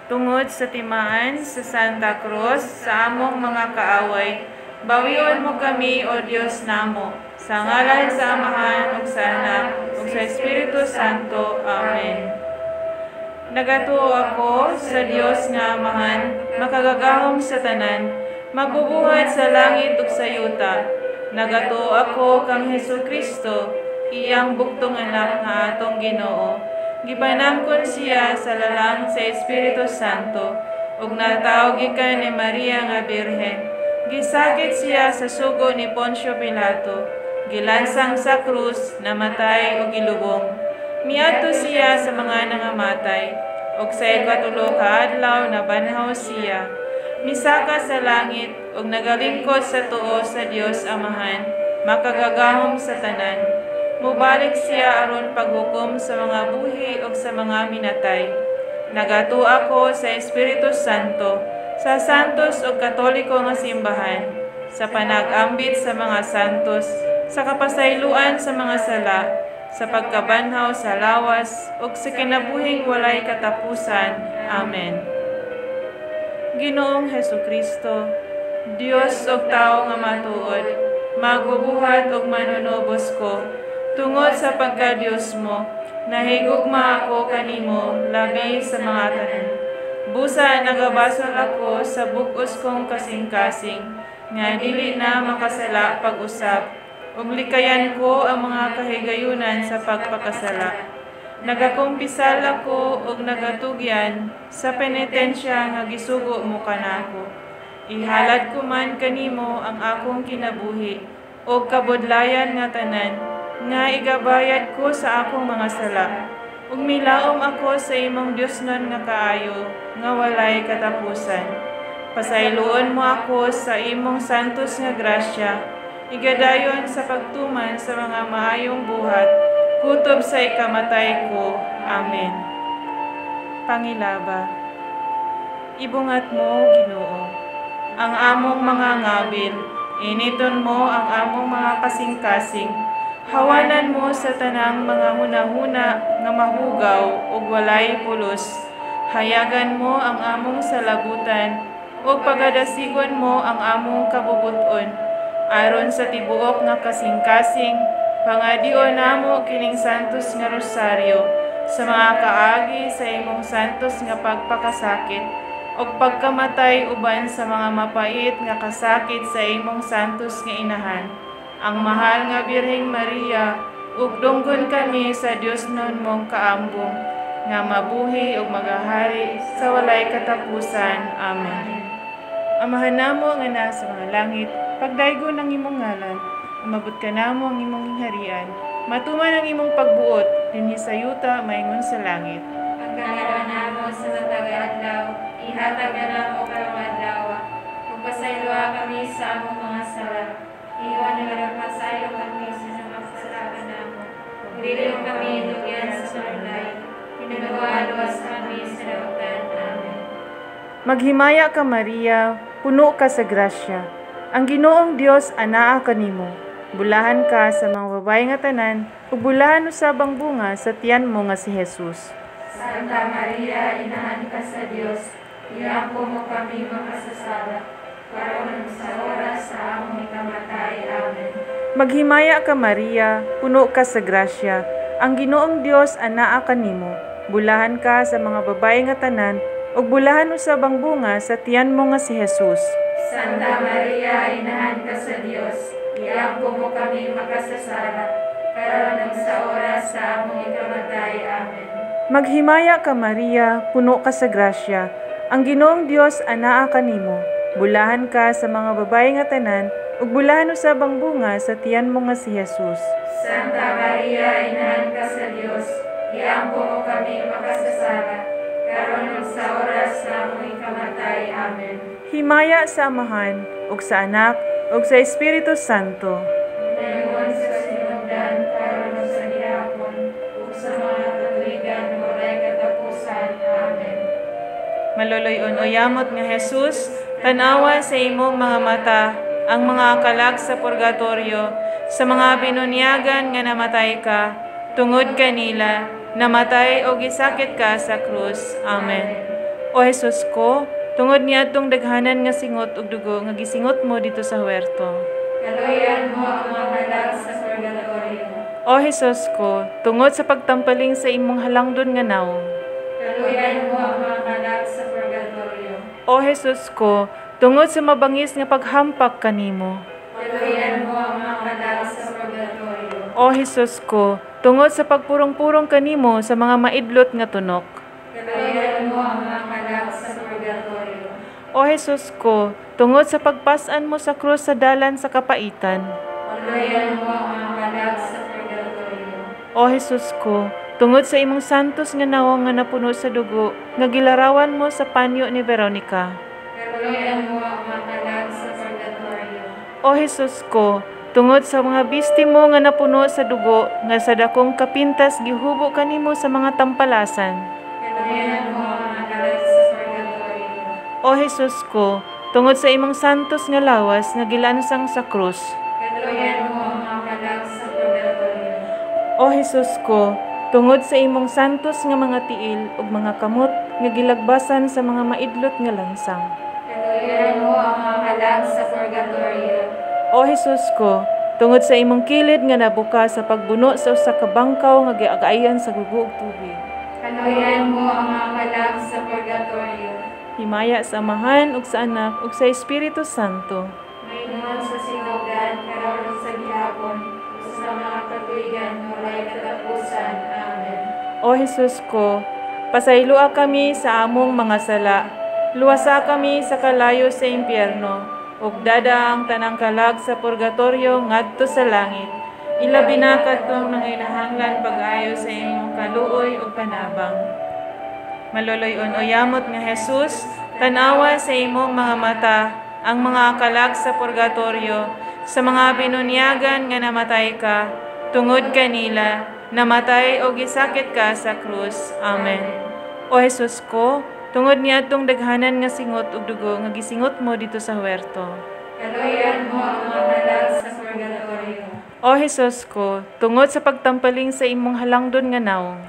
tungod sa timaan sa Santa Cruz sa among mga kaaway. Bawion mo kami, O Dios namo, sa ngalan sa Amahan ug sa Anak ug sa Espiritu Santo. Amen. Nagatuo ako sa Dios nga Amahan, makagagahom sa tanan, magbubuhat sa langit ug sa yuta. Nagatuo ako kang Hesukristo, iyang buktong anak nga atong Ginoo. Gipanangkon siya sa lalang sa Espiritu Santo, ug natawag gikan ni Maria nga Birhen. Gisakit siya sa sugo ni Poncio Pilato, gilansang sa krus, namatay ug gilubong. Miadto siya sa mga nangamatay, ug sa ikatulo ka adlaw nabanhaw siya. Misaka sa langit, ug nagalingkod sa tuo sa Dios Amahan, makagagahom sa tanan. Mubalik siya aron paghukom sa mga buhi ug sa mga minatay. Nagatuo ako sa Espiritu Santo, sa santos ug katoliko nga simbahan, sa panag-ambit sa mga santos, sa kapasayloan sa mga sala, sa pagkabanhaw sa lawas, ug sa kinabuhing walay katapusan. Amen. Ginoong Hesukristo, Dios ug tao nga matuod, magbubuhat ug manunubos ko, tungod sa pagka-Dios mo, nahigugma ako kanimo labi sa mga tanan. Busa nagabasol ako sa bug-os kong kasing-kasing, nga dili na makasala pag-usap, ug likayan ko ang mga kahigayunan sa pagpakasala. Nagakumpisal ako ug nagatugyan sa penitensya nga gisugo mo kanako. Ihalad ko man kanimo ang akong kinabuhi ug kabudlayan nga tanan, nga igabayad ko sa akong mga sala. Ug milaom ako sa imong Diosnon nga kaayo, nga walay katapusan. Pasayloon mo ako sa imong santos nga grasya, igadayon sa pagtuman sa mga maayong buhat, kutob sa ikamatay ko. Amen. Pangilaba. Ibungat mo, Ginoo, ang among mga ngabil, initon mo ang among mga kasing-kasing, hawanan mo sa tanang mga hunahuna nga mahugaw ug walay pulos, hayagan mo ang among salabutan, ug pagadasigon mo ang among kabubuton, aron sa tibuok nga kasing-kasing, pangadion namo kining santos nga rosaryo, sa mga kaagi sa imong santos nga pagpakasakit, ug pagkamatay uban sa mga mapait nga kasakit sa imong santos nga inahan, ang mahal nga Birheng Maria, ug dunggon kami sa Diosnon mong kaambong, nga mabuhi ug magahari sa walay katapusan. Amen. Amahan namo nga nasa mga langit, pagdaygo ng imong ngalan, umabot ka namo ang imong harian, matuman ang imong pagbuot, dinhi sa yuta, maingon sa langit. Ang kanilang namo sa matag adlaw, ihatag na namo karong adlaw, kung pasayloa kami sa among mga sala, iwan na nagpasaylo kami sa mga kasalanan namo, dili mo kami dugyan sa sunday, pinagawa-luwas kami sa dautan. Amen. Maghimaya ka, Maria, puno ka sa grasya. Ang Ginoong Dios anaa kanimo. Bulahan ka sa mga babae nga tanan, ug bulahan usab ang bunga sa tiyan mo nga si Jesus. Santa Maria, inahan ka sa Dios, iampo mo kami makasasala, karon sa oras sa among ikamatay. Amen. Maghimaya ka, Maria, puno ka sa grasya. Ang Ginoong Dios anaa kanimo. Bulahan ka sa mga babae nga tanan, ug bulahan usab ang bunga sa tiyan mo nga si Jesus. Santa Maria, inahan ka sa Dios, iampo mo kami makasasala, karon sa oras sa among ikamatay. Amen. Maghimaya ka, Maria, puno ka sa grasya. Ang Ginoong Dios anaa kanimo. Bulahan ka sa mga babae nga tanan, ug bulahan usab ang bunga sa tiyan mo nga si Jesus. Santa Maria, inahan ka sa Dios, iampo mo kami makasasala, karon sa oras sa among ikamatay. Amen. Himaya sa Amahan, ug sa Anak, ug sa Espiritu Santo. Ngayon sa sinugdan, karon sa gihapon, ug sa mga katuigan walay katapusan. Amen. Maloloy-on o yamot nga Jesus, tanawa sa imong mga mata ang mga kalag sa purgatorio, sa mga binunyagan nga namatay ka, tungod kanila, namatay o gisakit ka sa krus. Amen. O Jesus ko, tungod niadtong daghanan nga singot ug dugo nga gisingot mo dito sa huwerto. Kaluyan mo ang mga kalag sa purgatorio. O Jesus ko, tungod sa pagtampaling sa imong halangdon nga nawong. Kaluyan mo ang mga kalag sa purgatorio. O Jesus ko, tungod sa mabangis nga paghampak kanimo. Kaluyan mo ang mga kalag sa purgatorio. O Jesus ko, tungod sa pagpurong-purong kanimo sa mga maidlot nga tunok. Kaluyan mo ang mga kalag sa purgatorio. O Jesus ko, tungod sa pagpasan mo sa krus sa dalan sa kapaitan. Kaluyan mo ang mga kalag sa purgatorio. O Jesus ko, tungod sa imong santos nga nawong nga napuno sa dugo, nga gilarawan mo sa panyo ni Veronica. Kaluyan mo ang mga kalag sa purgatorio. O Jesus ko, tungod sa mga bistimo nga napuno sa dugo, nga sa dakong kapintas gihubo kanimo sa mga tampalasan. Kaluyan mo ang mga kalag sa purgatorio. O Jesus ko, tungod sa imong santos nga lawas nga gilansang sa krus. Kaluyan mo ang mga kalag sa purgatorio. O Jesus ko, tungod sa imong santos nga mga tiil ug mga kamot nga gilagbasan sa mga maidlot nga lansang. Kaluyan mo ang mga kalag sa purgatorio. O Jesus ko, tungod sa imong kilid nga nabuka sa pagbuno sa usa ka bangkaw nga giagayan sa gugo ug tubig. Kaluyan mo ang mga kalag sa purgatorio. Himaya sa Amahan ug sa Anak ug sa Espiritu Santo. Mayroon sa sinogan, karon sa gihapon, sa mga katuigan, walay katapusan. Amen. O Jesus ko, pasaylua kami sa among mga sala. Luwasa kami sa kalayo sa impyerno, ug dada ang tanang kalag sa purgatorio ngadto sa langit. Ilabi na kadtong nanginahanglan pag-ayo sa imong kaluoy ug panabang. Maloloy-on o yamot nga Jesus, tanawa sa imong mga mata ang mga kalag sa purgatorio, sa mga binunyagan nga namatay ka, tungod kanila, namatay o gisakit ka sa krus. Amen. O Jesus ko, tungod niadtong daghanan nga singot ug dugo nga gisingot mo dito sa huwerto. Kaluyan mo ang mga kalag sa purgatorio. O Jesus ko, tungod sa pagtampaling sa imong halangdon nga nawong.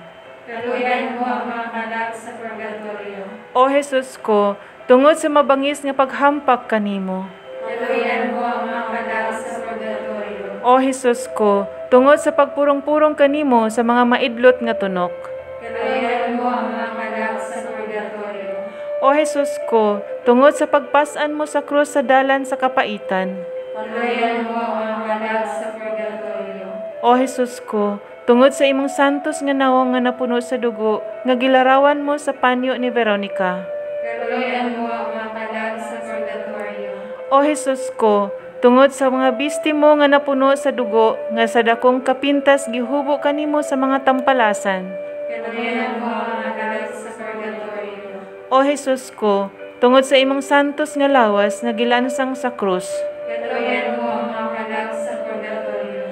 Kaluyan mo ang mga kalag sa purgatorio. O Jesus ko, tungod sa mabangis nga paghampak kanimo. Kaluyan mo ang mga kalag sa purgatorio. O Jesus ko, tungod sa pagpurong-purong kanimo sa mga maidlot nga tunok. Kaluyan mo ang mga kalag sa purgatorio. O Jesus ko, tungod sa pagpasan mo sa krus sa dalan sa kapaitan. Kaluyan mo ang mga kalag sa purgatorio. O Jesus ko, tungod sa imong santos nga nawong nga napuno sa dugo, nga gilarawan mo sa panyo ni Veronica. Kaluyan mo ang mga kalag sa purgatorio. O Jesus ko, tungod sa mga bistimo nga napuno sa dugo, nga sa dakong kapintas gihubo kanimo sa mga tampalasan. Kaluyan mo ang mga kalag sa purgatorio. O Jesus ko, tungod sa imong santos nga lawas nga gilansang sa krus. Kaluyan mo ang mga kalag sa purgatorio.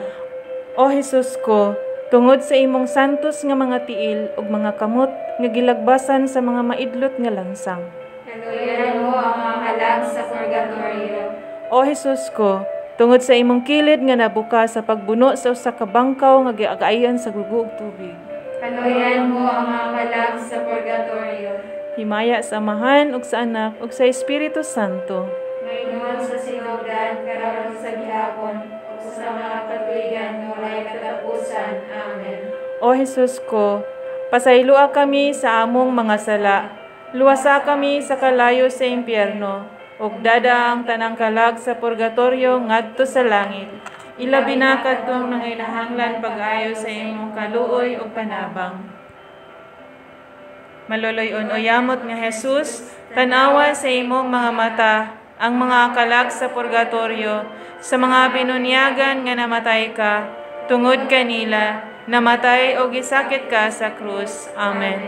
O Jesus ko, tungod sa imong santos nga mga tiil ug mga kamot nga gilagbasan sa mga maidlot nga lansang. Kaluyan mo ang mga kalag sa purgatorio. O Jesus ko, tungod sa imong kilid nga nabuka sa pagbuno sa usa ka bangkaw nga giagayan sa gugo ug tubig. Kaluyan mo ang mga kalag sa purgatorio. Himaya sa Amahan ug sa Anak ug sa Espiritu Santo. Mayroon sa sinogan, karon sa gihapon, sa mga katuigan, walay katapusan. Amen. O Jesus ko, pasaylua kami sa among mga sala. Luwasa kami sa kalayo sa impyerno, ug dada ang tanang kalag sa purgatorio ngadto sa langit. Ilabi na kadtong nanginahanglan pag-ayo sa imong kaluoy ug panabang. Maloloy-on o yamot nga Jesus, tanawa sa imong mga mata ang mga kalag sa purgatorio, sa mga binunyagan nga namatay ka, tungod kanila, namatay o gisakit ka sa krus. Amen.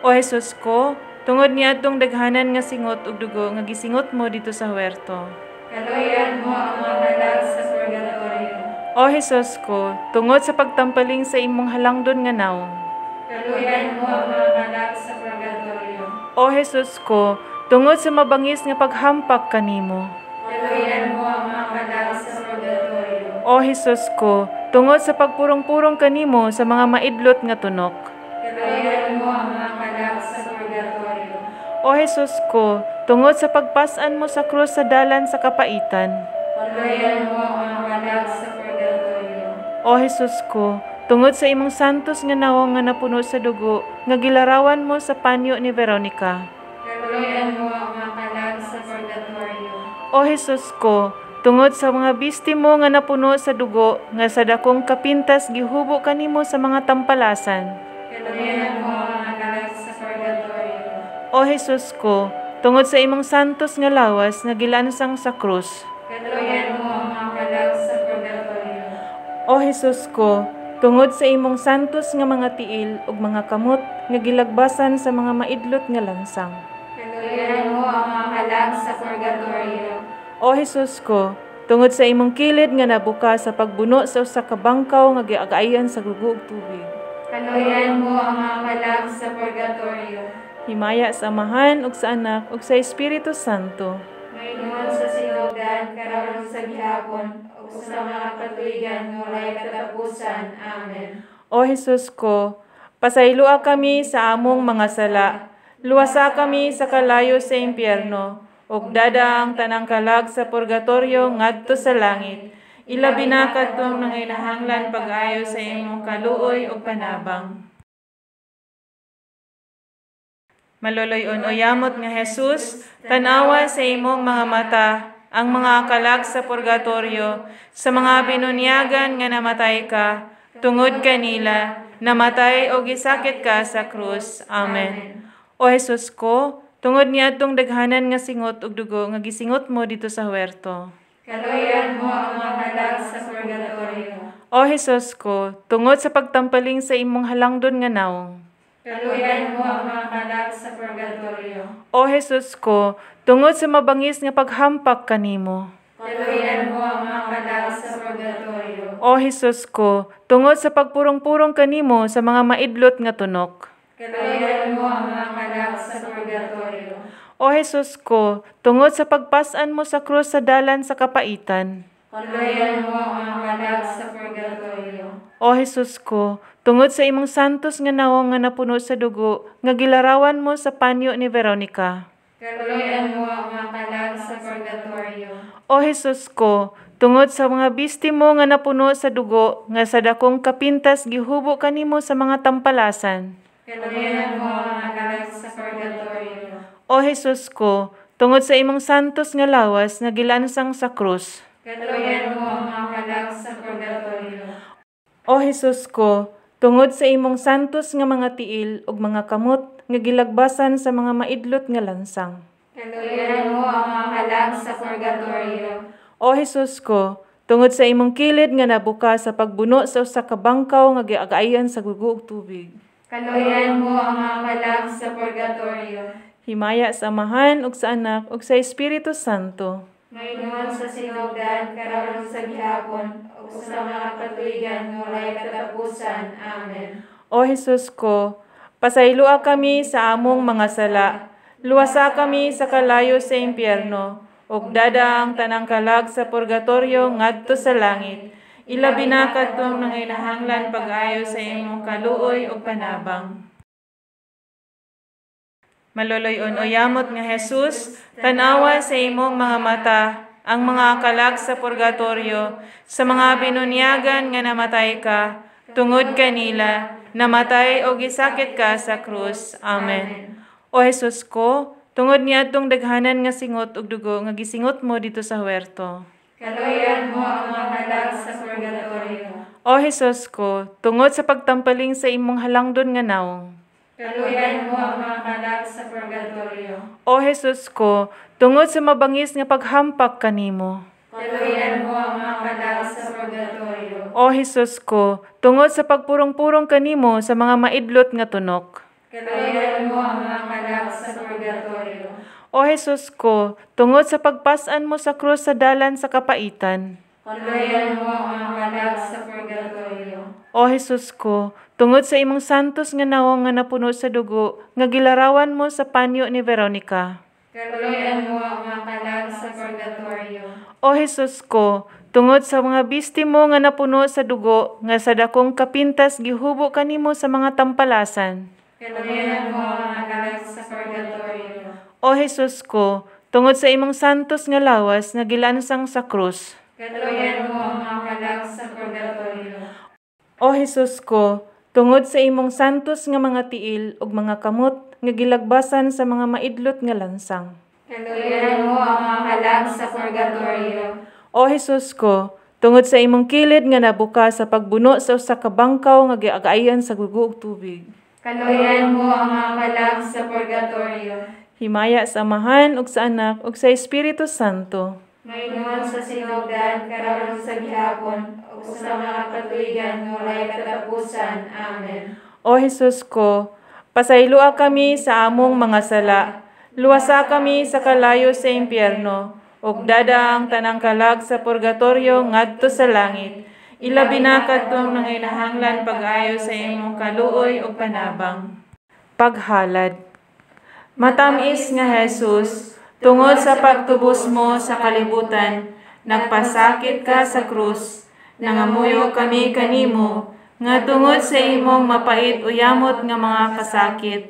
O Jesus ko, tungod niadtong daghanan nga singot ug dugo nga gisingot mo dito sa huwerto. Kaluyan mo ang mga kalag sa purgatorio. O Jesus ko, tungod sa pagtampaling sa imong halangdon nga nawong. Kaluyan mo ang mga kalag sa purgatorio. O Jesus ko, tungod sa mabangis nga paghampak kanimo. Kaluyan mo ang mga kalag sa purgatorio. O Jesus ko, tungod sa pagpurong-purong kanimo sa mga maidlot nga tunok. Kaluyan mo ang mga kalag sa purgatorio. O Jesus ko, tungod sa pagpasan mo sa krus sa dalan sa kapaitan. Pagluyan mo ang mga kalag sa purgatorio. O Jesus ko, tungod sa imong santos nga nawong nga napuno sa dugo, nga gilarawan mo sa panyo ni Veronica. Pagluyan mo ang mga kalag sa purgatorio. O Jesus ko, tungod sa mga bisti mo nga napuno sa dugo, nga sa dakong kapintas gihubo kanimo sa mga tampalasan. Pagluyan mo ang mga kalag sa purgatorio. O Jesus ko, tungod sa imong santos nga lawas nga gilansang sa krus. Pagluyan mo ang mga kalag sa purgatorio. O Jesus ko, tungod sa imong santos nga mga tiil ug mga kamot nga gilagbasan sa mga maidlot nga lansang. Pagluyan mo ang mga kalag sa purgatorio. O Jesus ko, tungod sa imong kilid nga nabuka sa pagbuno sa usa ka bangkaw nga giagayan sa gugo ug tubig. Pagluyan mo ang mga kalag sa purgatorio. Himaya sa Amahan ug sa Anak ug sa Espiritu Santo. Mayroon sa sinugdan, karon sa gihapon, o sa mga katuigan ng walay katapusan. Amen. O Jesus ko, pasaylua kami sa among mga sala, luwasa kami sa kalayo sa impyerno, ug dada ang tanang kalag sa purgatorio ngadto sa langit. Ilabi na kadtong nanginahanglan pag-ayo sa imong kaluoy ug panabang. Maloloyon o yamot nga Jesus, tanawa sa imong mga mata ang mga kalag sa purgatorio, sa mga binunyagan nga namatay ka, tungod kanila, namatay o gisakit ka sa krus. Amen. O Jesus ko, tungod niadtong daghanan nga singot ug dugo nga gisingot mo dito sa huwerto. Kaluyan mo ang mga kalag sa purgatorio. O Jesus ko, tungod sa pagtampaling sa imong halangdon nga nawong. Kaluyan mo ang mga kalag sa purgatorio. O Jesus ko, tungod sa mabangis nga paghampak kanimo. Kaluyan mo ang mga kalag sa purgatorio. O Jesus ko, tungod sa pagpurong-purong kanimo sa mga maidlot nga tunok. Kaluyan mo ang mga kalag sa purgatorio. O Jesus ko, tungod sa pagpasan mo sa krus sa dalan sa kapaitan. Kaluyan mo ang mga kalag sa purgatorio. O Jesus ko, tungod sa imong santos nga nawong nga napuno sa dugo, nga gilarawan mo sa panyo ni Veronica. Kaluyan mo ang mga kalag sa purgatorio. O Jesus ko, tungod sa mga bisti mo nga napuno sa dugo, nga sa dakong kapintas gihubo kanimo sa mga tampalasan. Kaluyan mo ang mga kalag sa purgatorio. O Jesus ko, tungod sa imong santos nga lawas nga gilansang sa krus. Kaluyan mo ang mga kalag sa purgatorio. O Jesus ko, tungod sa imong santos nga mga tiil ug mga kamot nga gilagbasan sa mga maidlot nga lansang. Kaluyan mo ang mga kalag sa purgatorio. O Jesus ko, tungod sa imong kilid nga nabuka sa pagbuno sa usa ka bangkaw nga giagayan sa gugo ug tubig. Kaluyan mo ang mga kalag sa purgatorio. Himaya sa Amahan ug sa Anak ug sa Espiritu Santo. Mayroon sa sinugdan, karon sa gihapon, o sa mga katuigan ng walay katapusan. Amen. O Jesus ko, pasaylua kami sa among mga sala, luwasa kami sa kalayo sa impyerno, ug dada ang tanang kalag sa purgatorio ngadto sa langit. Ilabi na kadtong nanginahanglan pag-ayo sa imong kaluoy ug panabang. Maloloyon o yamot nga Jesus, tanawa sa imong mga mata ang mga kalag sa purgatorio, sa mga binunyagan nga namatay ka, tungod kanila, namatay o gisakit ka sa krus. Amen. O Jesus ko, tungod niadtong daghanan nga singot ug dugo nga gisingot mo dito sa huwerto. Kaluyan mo ang mga kalag sa purgatorio. O Jesus ko, tungod sa pagtampaling sa imong halangdon nga nawong. Kaluyan mo ang mga kalag sa purgatorio. O Jesus ko, tungod sa mabangis nga paghampak kanimo. Kaluyan mo ang mga kalag sa purgatorio. O Jesus ko, tungod sa pagpurong-purong kanimo sa mga maidlot nga tunok. Kaluyan mo ang mga kalag sa purgatorio. O Jesus ko, tungod sa pagpasan mo sa krus sa dalan sa kapaitan. Kaluyan mo ang mga kalag sa purgatorio. O Jesus ko, tungod sa imong santos nga nawong nga napuno sa dugo, nga gilarawan mo sa panyo ni Veronica. Kaluyan mo ang mga kalag sa purgatorio. O Jesus ko, tungod sa mga bisti mo nga napuno sa dugo, nga sa dakong kapintas gihubo kanimo sa mga tampalasan. Kaluyan mo ang mga kalag sa purgatorio. O Jesus ko, tungod sa imong santos nga lawas nga gilansang sa krus. Kaluyan mo ang mga kalag sa purgatorio. O Jesus ko, tungod sa imong santos nga mga tiil ug mga kamot nga gilagbasan sa mga maidlot nga lansang. Kaluyan mo ang mga kalag sa purgatorio. O Jesus ko, tungod sa imong kilid nga nabuka sa pagbuno sa usa ka bangkaw nga giagayan sa gugo ug tubig. Kaluyan mo ang mga kalag sa purgatorio. Himaya sa Amahan ug sa Anak ug sa Espiritu Santo. Maingon sa sinugdan, karon sa gihapon, ug sa mga katuigan nga walay katapusan. Amen. O Jesus ko, pasayloa kami sa among mga sala. Luwasa kami sa kalayo sa impyerno, ug dada ang tanang kalag sa purgatorio ngadto sa langit. Ilabi na kadtong nanginahanglan pag-ayo sa imong kaluoy ug panabang. Paghalad. Matamis nga Jesus, tungod sa pagtubos mo sa kalibutan, nagpasakit ka sa krus. Nangamuyo kami kanimo, nga tungod sa imong mapait uyamot nga mga kasakit.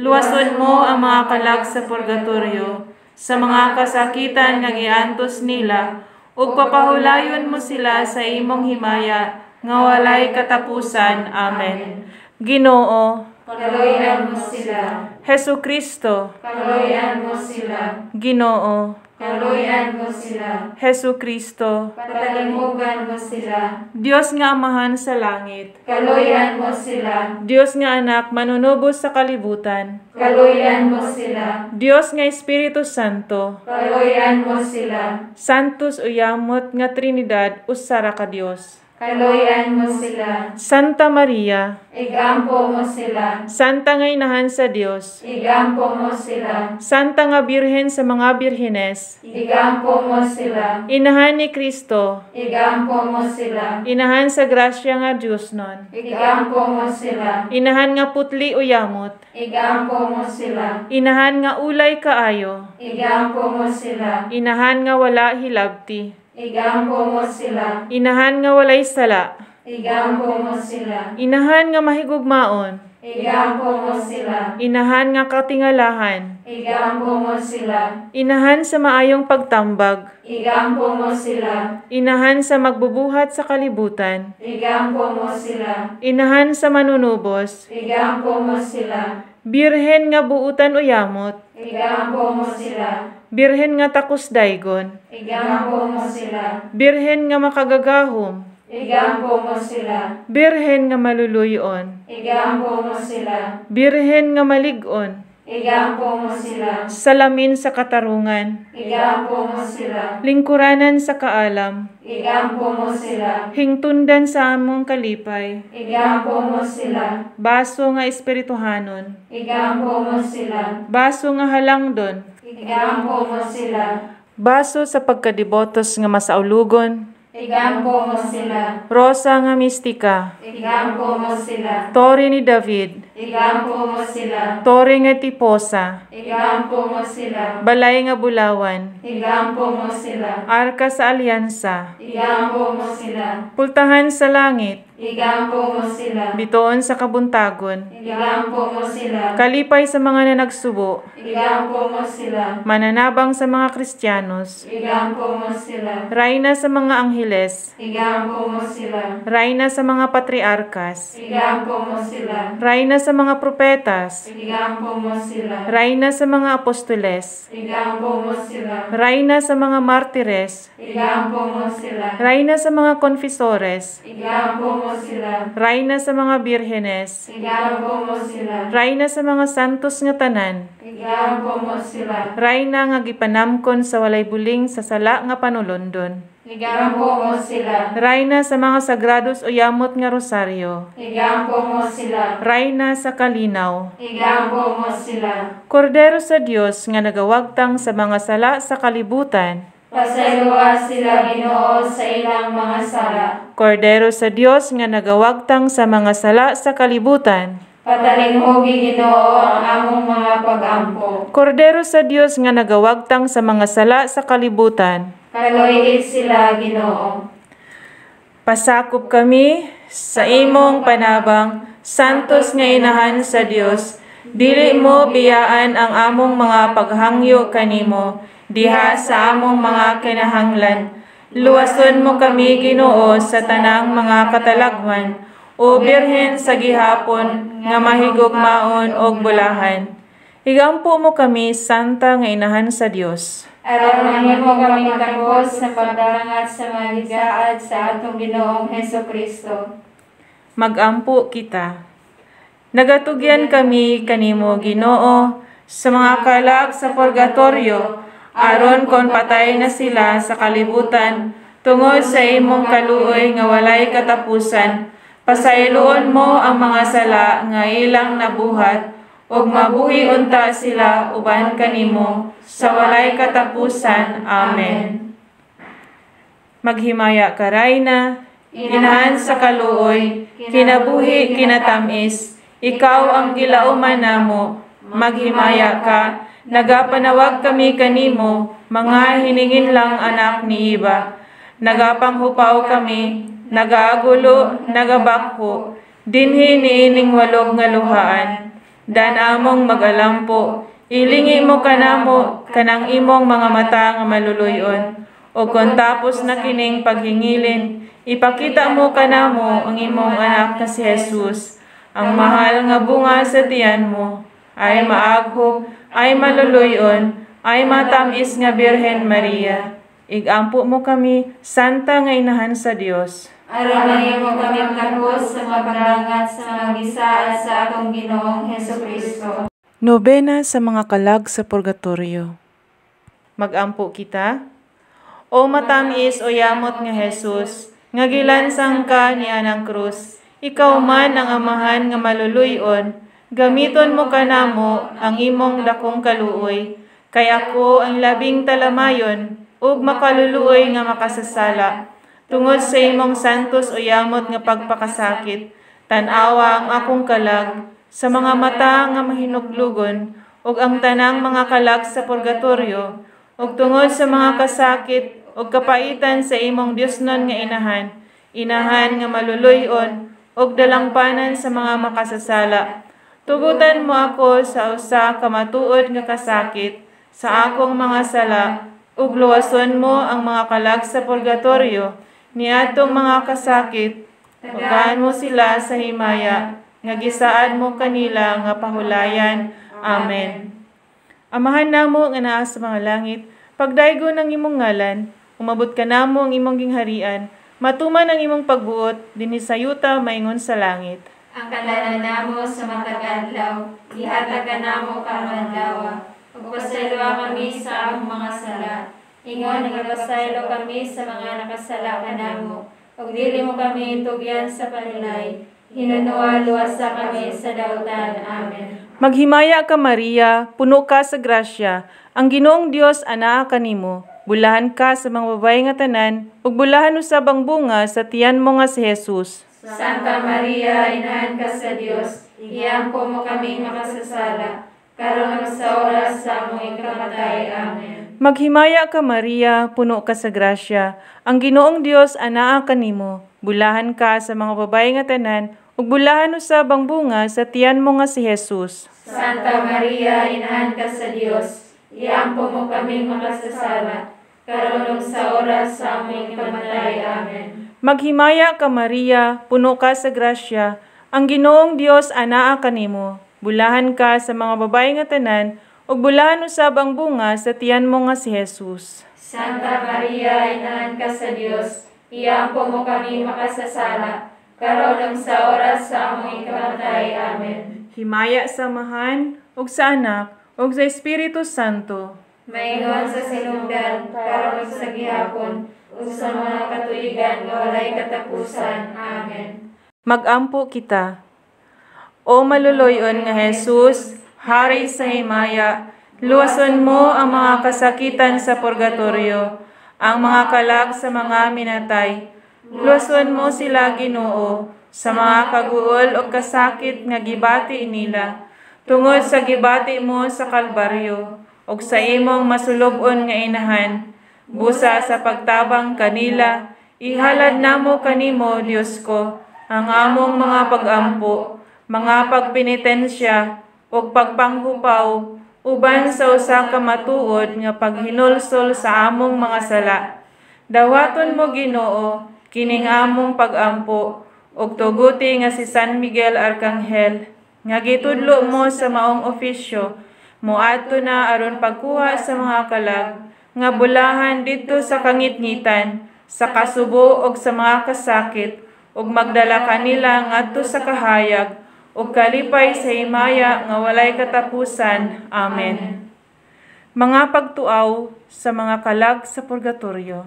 Luwason mo ang mga kalag sa purgatorio, sa mga kasakitan nga giantos nila, ug papahulayon mo sila sa imong himaya, nga walay katapusan. Amen. Ginoo, Kaluyan mo sila. Hesukristo, Kaluyan mo sila. Ginoo, Kaluyan mo sila. Hesukristo, Patalimugan mo sila. Dios nga Amahan sa langit, Kaluyan mo sila. Dios nga Anak manunubos sa kalibutan, Kaluyan mo sila. Dios nga Espiritu Santo, Kaluyan mo sila. Santos uyamot nga Trinidad usara ka Dios. Kaluyan mo sila. Santa Maria, Igampo mo sila. Santa nga Inahan sa Dios, Igampo mo sila. Santa nga Birhen sa mga birhenes, Igampo mo sila. Inahan ni Kristo, Igampo mo sila. Inahan sa grasya nga Diyos nun, Igampo mo sila. Inahan nga putli uyamot, Igampo mo sila. Inahan nga ulay kaayo, Igampo mo sila. Inahan nga wala hilabti, Igampo mo sila. Inahan nga walay sala, Igampo mo sila. Inahan nga mahigugmaon, Igampo mo sila. Inahan nga katingalahan, Igampo mo sila. Inahan sa maayong pagtambag, Igampo mo sila. Inahan sa magbubuhat sa kalibutan, Igampo mo sila. Inahan sa manunubos, Igampo mo sila. Birhen nga buutan uyamot, Igampo mo sila. Birhen nga takus daygon, Igampo mo sila. Birhen nga makagagahom, Igampo mo sila. Birhen nga maluluyon, Igampo mo sila. Birhen nga malig-on, Igampo mo sila. salamin sa katarungan, Igampo mo sila. lingkuranan sa kaalam, Igampo mo sila. hingtundan sa among kalipay, Igampo mo sila. baso nga espirituhanon, Igampo mo sila. baso nga halangdon, Igampo mo sila. baso sa pagkadibotos nga masaulugon, Igampo mo sila. rosa nga mistika, Igampo mo sila. tore ni David, Igampo mo sila. tore nga tiposa, Igampo mo sila. balay nga bulawan, Igampo mo sila. arka sa alyansa, Igampo mo sila. pultahan sa langit, Igampo mo sila. bitoon sa kabuntagon, Igampo mo sila. kalipay sa mga nanagsubo, Igampo mo sila. mananabang sa mga Kristiyanos, Igampo mo sila. rayna sa mga angheles, Igampo mo sila. rayna sa mga patriarkas, Igampo mo sila. rayna sa mga propetas, Igampo mo sila. rayna sa mga apostoles, Igampo mo sila. rayna sa mga martires, Igampo mo sila. rayna sa mga konfesores, Igampo mo sila. rayna sa mga birhenes, Igampo mo sila. rayna sa mga santos nga tanan, Igampo mo sila. rayna nga gipanamkon sa walay buling sa sala nga panulondon, Igampo mo sila. rayna sa mga sagrados o yamot nga rosaryo, Igampo mo sila. rayna sa kalinaw, Igampo mo sila. kordero sa Dios nga nagawagtang sa mga sala sa kalibutan, Pasayloa sila Ginoo sa ilang mga sala. kordero sa Dios nga nagawagtang sa mga sala sa kalibutan, Patalinghogi Ginoo ang among mga pag-ampo. kordero sa Dios nga nagawagtang sa mga sala sa kalibutan, Kaloy sila Ginoo. pasakop kami sa imong panabang, santos nga Inahan sa Dios, Dili mo biyaan ang among mga paghangyo kanimo diha sa among mga kinahanglan. Luwason mo kami, Ginoo, sa tanang mga katalagman, o Birhen sa gihapon nga mahigugmaon og bulahan. Higampo mo kami, Santa nga Inahan sa Dios. Aron mahimo kami takos sa pagdangat sa mga gisaad sa atong Ginoong Hesukristo. Magampo kita. Nagatugyan kami kanimo, Ginoo, sa mga kalag sa purgatorio, aron kon patay na sila sa kalibutan, tungod sa imong kaluoy nga walay katapusan. Pasayloon mo ang mga sala nga ilang nabuhat, ug mabuhi unta sila uban kanimo sa walay katapusan. Amen. Maghimaya ka, Rayna, Inahan sa kaluoy, kinabuhi kinatamis, ikaw ang gilauman namo. Maghimaya ka, nagapanawag kami kanimo, mga hiningin lang anak ni iba. Nagapanghupaw kami, nagaagulo, nagabakho, dinhi niining walog nga luhaan. Dan among magalampo, ilingi mo kanamo, kanang imong mga mata nga maluluyon. O kung tapos na kining paghingilin, ipakita mo kanamo ang imong anak na si Jesus, ang mahal nga bunga sa tiyan mo, ay maaghop, ay maluluyon, ay matamis nga Birhen Maria. Igampo mo kami, Santa nga Inahan sa Dios. Aron mahimo kami takos sa pagdangat sa mga gisaad sa atong Ginoong Hesukristo. Nobena sa mga kalag sa purgatorio. Magampo kita. O matamis o yamot nga Jesus, nga gilansang ka ni anang krus, ikaw man ang amahan nga maluluyon, gamiton mo kanamo ang imong dakong kaluoy, kay ako ang labing talamayon, ug makaluluoy nga makasasala. Tungod sa imong santos o yamot nga pagpakasakit, tanawa ang akong kalag, sa mga mata nga mahinuglugon, ug ang tanang mga kalag sa purgatorio, ug tungod sa mga kasakit, ug kapaitan sa imong Diosnon nga Inahan, Inahan nga maluluyon, ug dalangpanan sa mga makasasala. Tugutan mo ako sa usa ka matuod nga kasakit, sa akong mga sala, ug luwason mo ang mga kalag sa purgatorio, niadtong mga kasakit, pagkaan mo sila sa himaya, nga gisaad mo kanila nga pahulayan. Amen. Amahan namo nga naa sa mga langit, pagdaygo ng imong ngalan, umabot ka namo ang imong gingharian, matuman ang imong pagbuot, dinhi sa yuta maingon sa langit. Ang kalanan namo sa matag adlaw, ihatag ka namo karon adlaw, ug pasayloa kami sa among mga sala. Ingon nga pasaylo kami sa mga nakasala kanamo, ug dili mo kami itugyan sa panulay. Hinunuwa luwasa kami sa dautan. Amen. Maghimaya ka, Maria, puno ka sa grasya, ang Ginoong Dios anaa kanimo. Bulahan ka sa mga babae nga tanan, ug bulahan usab ang bunga sa tiyan mo nga si Jesus. Santa Maria, Inahan ka sa Dios, iampo mo kami makasasala, karon sa oras sa among ikamatay. Amen. Maghimaya ka, Maria, puno ka sa grasya, ang Ginoong Dios anaa kanimo. Bulahan ka sa mga babae nga tanan, ug bulahan usab ang bunga sa tiyan mo nga si Jesus. Santa Maria, Inahan ka sa Dios, iampo mo kami makasasala, karon sa oras sa among ikamatay. Amen. Maghimaya ka, Maria, puno ka sa grasya, ang Ginoong Dios anaa kanimo. Bulahan ka sa mga babae nga tanan, ug bulahan usab ang bunga sa tiyan mo nga si Jesus. Santa Maria, Inahan ka sa Dios, iampo mo kami makasasala, karon sa oras sa among ikamatay. Amen. Himaya sa Amahan, ug sa Anak, ug sa Espiritu Santo. Maingon sa sinugdan, karon sa gihapon, ug sa mga katuigan nga walay katapusan. Amen. Magampo kita. O maluluyon nga Jesus, Hari sa himaya, luwason mo ang mga kasakitan sa purgatorio, ang mga kalag sa mga minatay. Luwason mo sila, Ginoo, sa mga kaguol o kasakit nga gibati nila, tungod sa gibati mo sa Kalbaryo, o sa imong masulubon nga Inahan. Busa sa pagtabang kanila, ihalad namo kanimo, Dios ko, ang among mga pagampo, mga pagpenitensya, ug pagpanghupaw uban sa usa ka matuod nga paghinulsol sa among mga sala. Dawaton mo Ginoo kining among pag-ampo ug tuguti nga si San Miguel Arcangel nga gitudlo mo sa maong ofisyo moadto na aron pagkuha sa mga kalag nga bulahan didto sa kangitngitan, sa kasubo ug sa mga kasakit, ug magdala kanila ngadto sa kahayag, ug kalipay sa himaya nga walay katapusan. Amen. Mga pagtuaw sa mga kalag sa purgatorio.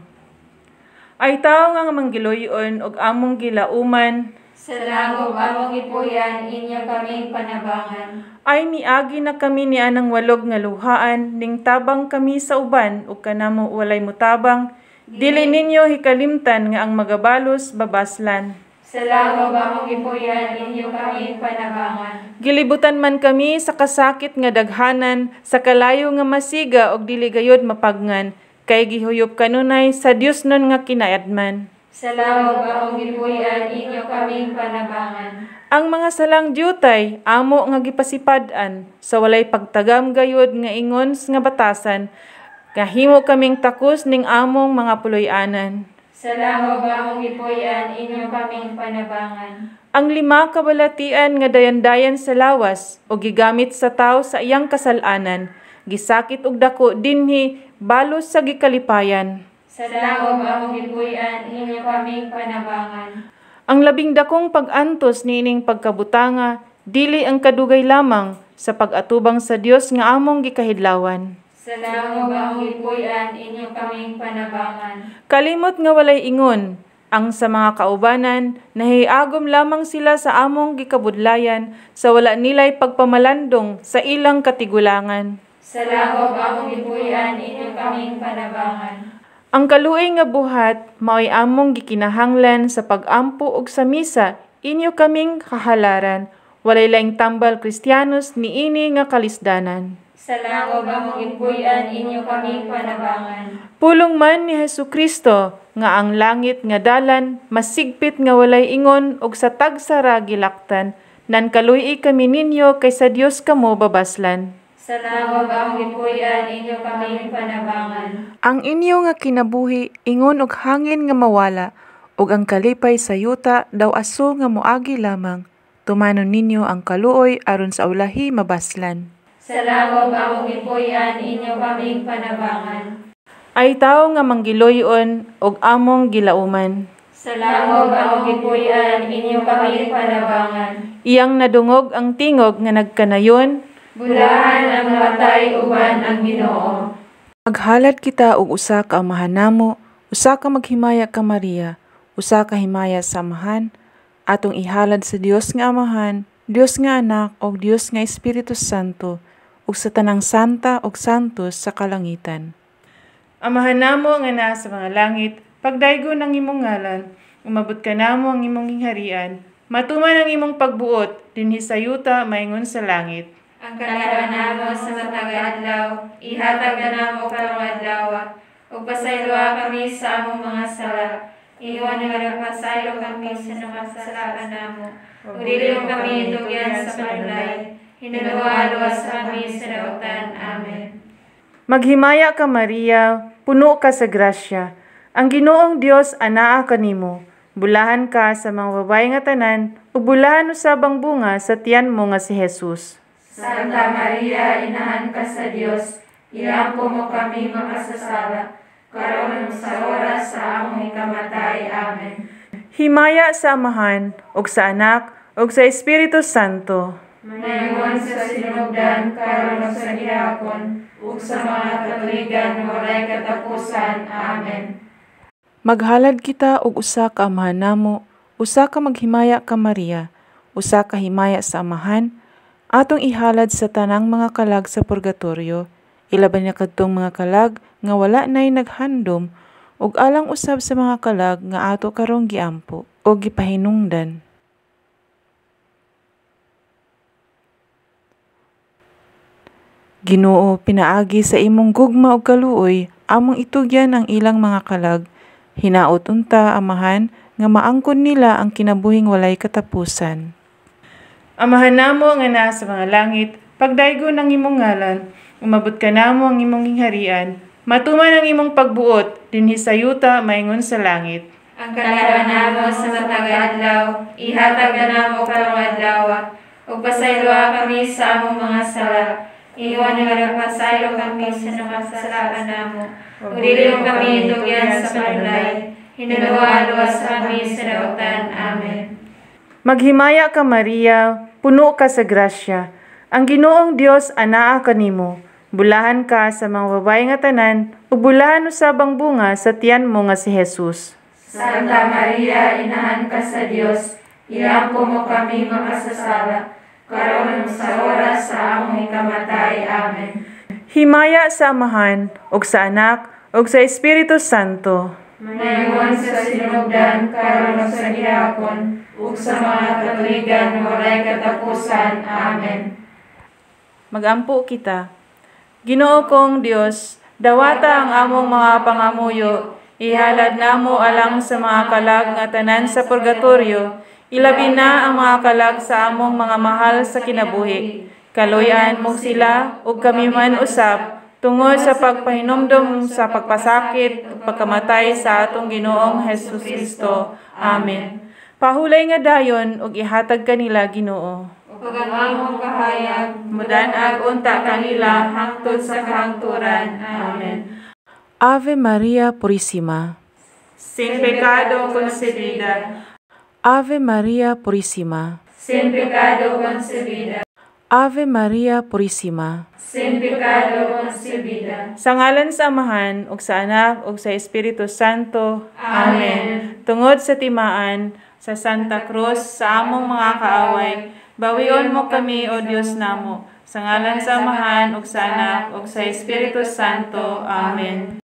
Ay tao nga manggiloyon ug among gilauman, sa langog among ipuyan, inyo kaming panabangan. ay miagi na kami ni anang walog nga luhaan, ning tabang kami sa uban, ug kanamo walay mutabang, dili ninyo hikalimtan nga ang magabalos babaslan. Sa langog among ipuyan, inyo kaming panabangan. Gilibutan man kami sa kasakit nga daghanan, sa kalayo nga masiga og dili gayud mapagngan, kay gihuyop kanunay sa Dios nun nga kinayadman. Sa langog among ipuyan, inyo kaming panabangan. Ang mga salang diyutay, amo nga gipasipad-an, sa walay pagtagam gayud nga ingons nga batasan, kahimo kaming takos ning among mga puloy-anan. Sa langog among ipuyan, inyo kaming panabangan. Ang 5 kabalatian nga dayan-dayan sa lawas, o gigamit sa tao sa iyang kasalanan, gisakit og dako dinhi balos sa gikalipayan. Sa langog among ipuyan, inyo kaming panabangan. Ang 12 pag-antos niining pagkabutanga, dili ang kadugay lamang sa pag-atubang sa Dios nga among gikahidlawan. Sa langog among ipuyan, inyo kaming panabangan. Kalimot nga walay ingon, ang sa mga kaubanan, nahiagom lamang sila sa among gikabudlayan, sa wala nilay pagpamalandong sa ilang katigulangan. Sa langog among ipuyan, inyo kaming panabangan. Ang kaluoy nga buhat, mao'y among gikinahanglan sa pag-ampo ug sa misa, inyo kaming kahalaran, walay laing tambal Kristiyanos niini nga kalisdanan. Sa langog among ipuyan, inyo kaming panabangan. Pulong man ni Hesukristo, nga ang langit nga dalan, masigpit nga walay ingon ug sa tagsara gilaktan, nan kaluoy kami ninyo kay sa Dios kamo babaslan. Sa langog among ipuyan, inyo kaming panabangan. Ang inyo nga kinabuhi, ingon og hangin nga mawala, ug ang kalipay sa yuta daw aso nga moagi lamang. Tumanon ninyo ang kaluoy aron sa ulahi mabaslan. Sa langog among ipuyan, inyo kaming panabangan. Ay tao nga manggiloyon og among gilauman. Sa langog among ipuyan, inyo kaming panabangan. Iyang nadungog ang tingog nga nagkanayon, bulahan ang matay uban ang Ginoo. Maghalad kita og usa ka amahan namo, usa ka maghimaya ka Maria, usa ka himaya sa amahan, atong ihalad sa Dios nga Amahan, Dios nga Anak ug Dios nga Espiritu Santo, ug sa tanang santa ug santos sa kalangitan. Amahan namo nga naa sa mga langit, pagdaygon ang imong ngalan, umabot ka namo ang imong gingharian, matuman ang imong pagbuot dinhi sa yuta maingon sa langit. Ang kalarawan namo sa matag adlaw, ihatag na namo karong adlaw, ug pasayloa kami sa among mga sala. Iwan nga pasaylo kami sa mga kasalanan namo. Ug dili mo kami tugyan sa panulay. Hinaluwa-luwas kami sa dautan. Amen. Maghimaya ka Maria, puno ka sa grasya. Ang Ginoong Dios anaa kanimo. Bulahan ka sa mga babae nga tanan, ug bulahan usabang bunga sa tiyan mo nga si Jesus. Santa Maria, inahan ka sa Dios, iampo mo kami makasasala, karon sa oras sa among ikamatay. Amen. Himaya sa Amahan, ug sa Anak, ug sa Espiritu Santo. Mayroon sa sinugdan, karon sa gihapon, ug sa mga katuigan walay katapusan. Amen. Maghalad kita og usa ka amahan namo, usa ka maghimaya ka Maria, usa ka himaya sa Amahan, atong ihalad sa tanang mga kalag sa purgatorio, ilaban niya kadtong mga kalag nga wala nay naghandom, ug alang usab sa mga kalag nga ato karong giampo o gipahinungdan. Ginoo, pinaagi sa imong gugma ug kaluoy, among itugyan ang ilang mga kalag, hinaot unta Amahan nga maangkon nila ang kinabuhing walay katapusan. Amahan namo nga naa sa mga langit, Pagdaygo ng imong ngalan, umabot ka namo ang imong gingharian, matuman ang imong pagbuot, dinhi sa yuta maingon sa langit. Ang kalahatan namo sa matag adlaw, ihatag namo karong adlaw, ug pasayloa kami sa among mga sala. Iwan nga pasaylo kami sa mga kasalanan namo. Ug dili mo kami tugyan sa panulay. Hinuluwa-luwas kami sa dautan. Amen. Maghimaya ka Maria, puno ka sa grasya. Ang Ginoong Dios anaa kanimo. Bulahan ka sa mga babae nga tanan, ug bulahan usabang bunga sa tiyan mo nga si Jesus. Santa Maria, inahan ka sa Dios, iampo mo kami makasasala, karon sa oras sa among ikamatay. Amen. Himaya sa Amahan, ug sa Anak, ug sa Espiritu Santo. Mayroon sa sinugdan, karon sa gihapon, ug sa mga katuigan walay katapusan. Amen. Magampo kita. Ginoo kong Dios, dawata ang among mga pangamuyo, ihalad namo alang sa mga kalag nga tanan sa purgatorio, ilabi na ang mga kalag sa among mga mahal sa kinabuhi. Kaluyan mo sila, ug kami man usab, tungod sa pagpahinomdom sa pagpasakit ug pagkamatay sa atong Ginoong Hesus Kristo. Amen. Pahulay nga dayon ug ihatag kanila Ginoo. Ug ang among kahayag, Mudan-ag unta kanila hangtod sa kahangturan. Amen. Ave Maria Purísima. Sin pecado concebida. Ave Maria Purísima. sin pecado concebida, Ave Maria Purísima. sin pecado concebida. Sa ngalan sa Amahan, ug sa Anak, ug sa Espiritu Santo. Amen. Tungod sa timaan, sa Santa Cruz, sa among mga kaaway, bawion mo kami, O Diyos namo. Sa ngalan sa Amahan, ug sa Anak, ug sa Espiritu Santo. Amen.